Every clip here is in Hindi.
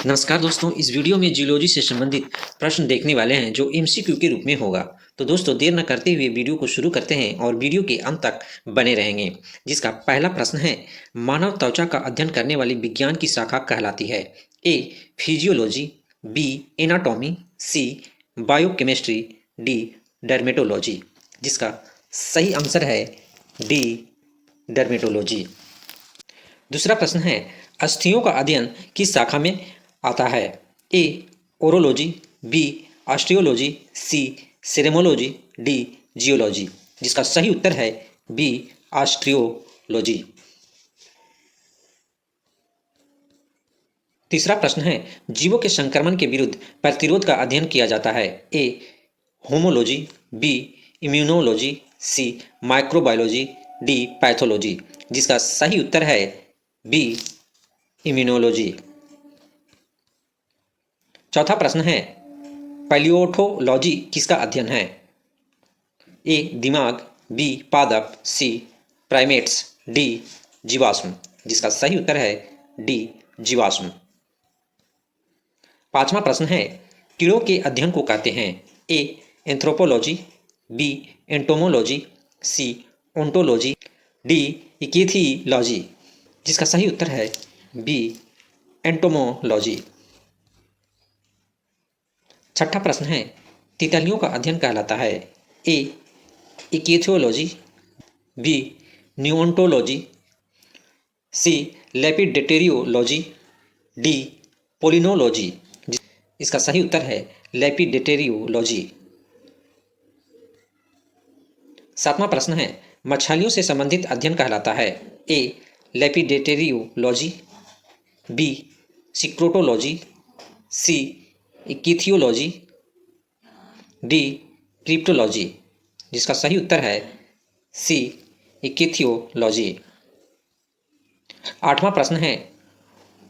नमस्कार दोस्तों, इस वीडियो में जियोलॉजी से संबंधित प्रश्न देखने वाले हैं जो एमसीक्यू के रूप में होगा। तो दोस्तों देर न करते हुए वीडियो को शुरू करते हैं और वीडियो के अंत तक बने रहेंगे। जिसका पहला प्रश्न है, मानव त्वचा का अध्ययन करने वाली विज्ञान की शाखा कहलाती है? A physiology, B anatomy, C biochemistry, D dermatology. जिसका सही आंसर है डी डर्मेटोलॉजी। दूसरा प्रश्न है, अस्थियों का अध्ययन किस शाखा में आता है? ए ओरोलॉजी, बी ऑस्टियोलॉजी, सी सेरेमोलॉजी, डी जियोलॉजी। जिसका सही उत्तर है बी ऑस्ट्रियोलॉजी। तीसरा प्रश्न है, जीवों के संक्रमण के विरुद्ध प्रतिरोध का अध्ययन किया जाता है? ए होमोलॉजी, बी इम्यूनोलॉजी, सी माइक्रोबायोलॉजी, डी पैथोलॉजी। जिसका सही उत्तर है बी इम्यूनोलॉजी। चौथा प्रश्न है, पैलियोथोलॉजी किसका अध्ययन है? ए दिमाग, बी पादप, सी प्राइमेट्स, डी जीवाश्म। जिसका सही उत्तर है डी जीवाश्म। पांचवा प्रश्न है, कीड़ों के अध्ययन को कहते हैं? ए एंथ्रोपोलॉजी, बी एंटोमोलॉजी, सी ओंटोलॉजी, डी इकेथियोलॉजी। जिसका सही उत्तर है बी एंटोमोलॉजी। छठा प्रश्न है, तितलियों का अध्ययन कहलाता है? ए इकेथियोलॉजी, बी न्यूओंटोलॉजी, सी लेपिडेटेरियोलॉजी, डी पोलिनोलॉजी। इसका सही उत्तर है लेपिडेटेरियोलॉजी। सातवां प्रश्न है, मछलियों से संबंधित अध्ययन कहलाता है? ए लेपिडेटेरियोलॉजी, बी सिक्रोटोलॉजी, सी इकिथियोलॉजी, डी क्रिप्टोलॉजी। जिसका सही उत्तर है सी इकिथियोलॉजी। आठवां प्रश्न है,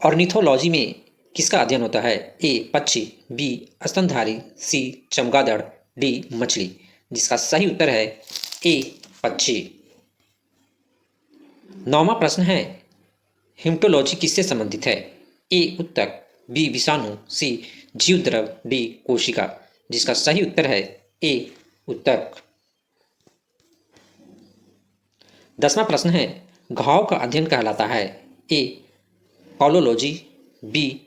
ऑर्निथोलॉजी में किसका अध्ययन होता है? ए पक्षी, बी स्तनधारी, सी चमगादड़, डी मछली। जिसका सही उत्तर है ए पक्षी। नौवां प्रश्न है, हिम्टोलॉजी किससे संबंधित है? ए उत्तक, बी विषाणु, सी जीवद्रव, डी कोशिका। जिसका सही उत्तर है ए उत्तक। 10वां प्रश्न है, घाव का अध्ययन कहलाता है? ए कॉलोलॉजी, बी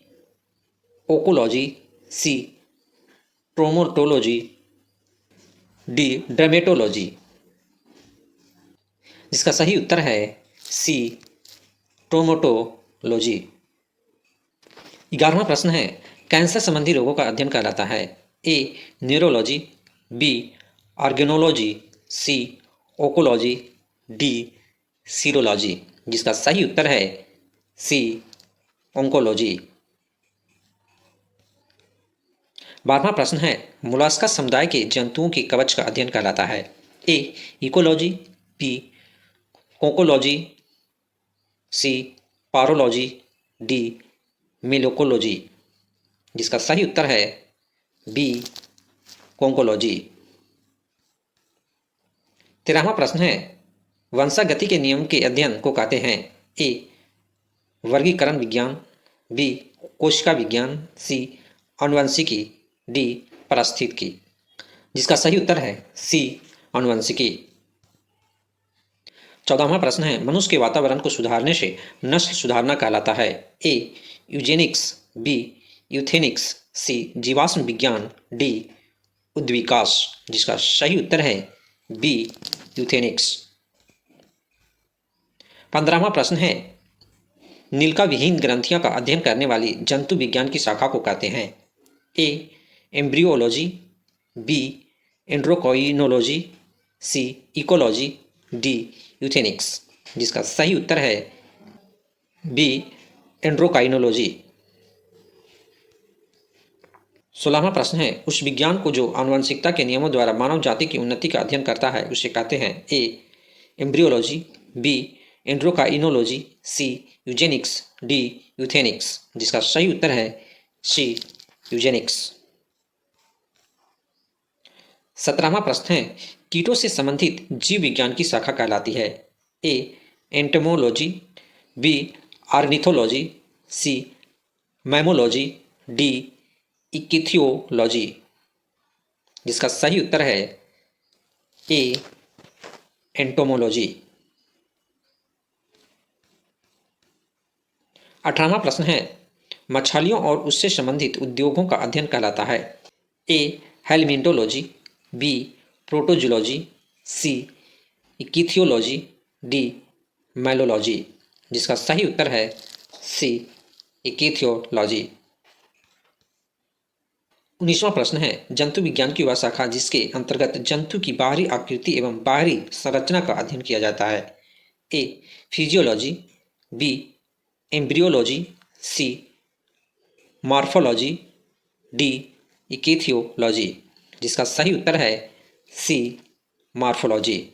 ओकोलॉजी, सी ट्रोमोटोलॉजी, डी डर्मेटोलॉजी। जिसका सही उत्तर है सी ट्रोमोटोलॉजी। 11वां प्रश्न है, कैंसर संबंधी रोगों का अध्ययन कहलाता है? ए न्यूरोलॉजी, बी ऑर्गेनोलॉजी, सी ओकोलॉजी, डी सीरोलॉजी। जिसका सही उत्तर है सी ओंकोलॉजी। 12वां प्रश्न है, मोलास्का समुदाय के जंतुओं के कवच का अध्ययन कहलाता है? ए इकोलॉजी, बी कोकोलॉजी, सी पारोलॉजी, डी मेलोकोलॉजी। जिसका सही उत्तर है बी कोंकोलॉजी। 13वां प्रश्न है, वंशागति के नियम के अध्ययन को कहते हैं? ए वर्गीकरण विज्ञान, बी कोशिका विज्ञान, सी आनुवंशिकी, डी पारिस्थितिकी। जिसका सही उत्तर है सी आनुवंशिकी। 14वां प्रश्न है, मनुष्य के वातावरण को सुधारने से नस्ल सुधारना कहलाता है? ए यूजेनिक्स, बी यूथेनिक्स, सी जीवाश्म विज्ञान, डी उद्विकास। जिसका सही उत्तर है बी यूथेनिक्स। 15वां प्रश्न है, नीलिका विहीन ग्रंथियों का अध्ययन करने वाली जंतु विज्ञान की शाखा को कहते हैं? ए एम्ब्रियोलॉजी, बी एंड्रोक्राइनोलॉजी, सी इकोलॉजी, डी यूथेनिक्स। जिसका सही उत्तर है बी एंड्रोक्राइनोलॉजी। 16वां प्रश्न है, उस विज्ञान को जो आनुवंशिकता के नियमों द्वारा मानव जाति की उन्नति का अध्ययन करता है उसे कहते हैं? ए एम्ब्रियोलॉजी, बी एंड्रोक्राइनोलॉजी, सी यूजेनिक्स, डी यूथेनिक्स। जिसका सही उत्तर है सी यूजेनिक्स। 17वां प्रश्न है, कीटों से संबंधित जीव विज्ञान की शाखा कहलाती है? ए एंटोमोलॉजी, बी ऑर्निथोलॉजी, सी मैमोलॉजी, डी इकिथियोलॉजी। जिसका सही उत्तर है ए एंटोमोलॉजी। 18वां प्रश्न है, मछलियों और उससे संबंधित उद्योगों का अध्ययन कहलाता है। ए हेलमिंटोलॉजी, बी प्रोटोजोलॉजी, सी इकिथियोलॉजी, डी मैलोलॉजी। जिसका सही उत्तर है सी इकिथियोलॉजी। 19वां प्रश्न है, जंतु विज्ञान की वह शाखा जिसके अंतर्गत जंतु की बाहरी आकृति एवं बाहरी संरचना का अध्ययन किया जाता है। A physiology, B embryology, C morphology, D इकिथियोलॉजी। जिसका सही उत्तर है सी मॉर्फोलॉजी।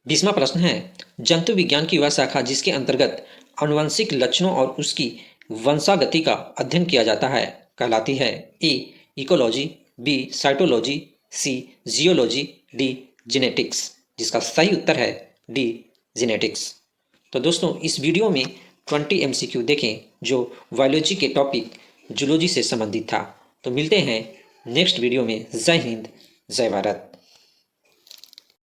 20वां प्रश्न है, जंतु विज्ञान की वह शाखा जिसके अंतर्गत आनुवंशिक लक्षणों और उसकी वंशागति का अध्ययन किया जाता है कहलाती है। ए इकोलॉजी, बी साइटोलॉजी, सी जियोलॉजी, डी जेनेटिक्स। जिसका सही उत्तर है डी जेनेटिक्स। तो दोस्तों इस वीडियो में 20 MCQ देखें जो बायोलॉजी के टॉपिक जूलॉजी से संबंधित था। तो मिलते हैं नेक्स्ट वीडियो में। जय हिंद, जय भारत।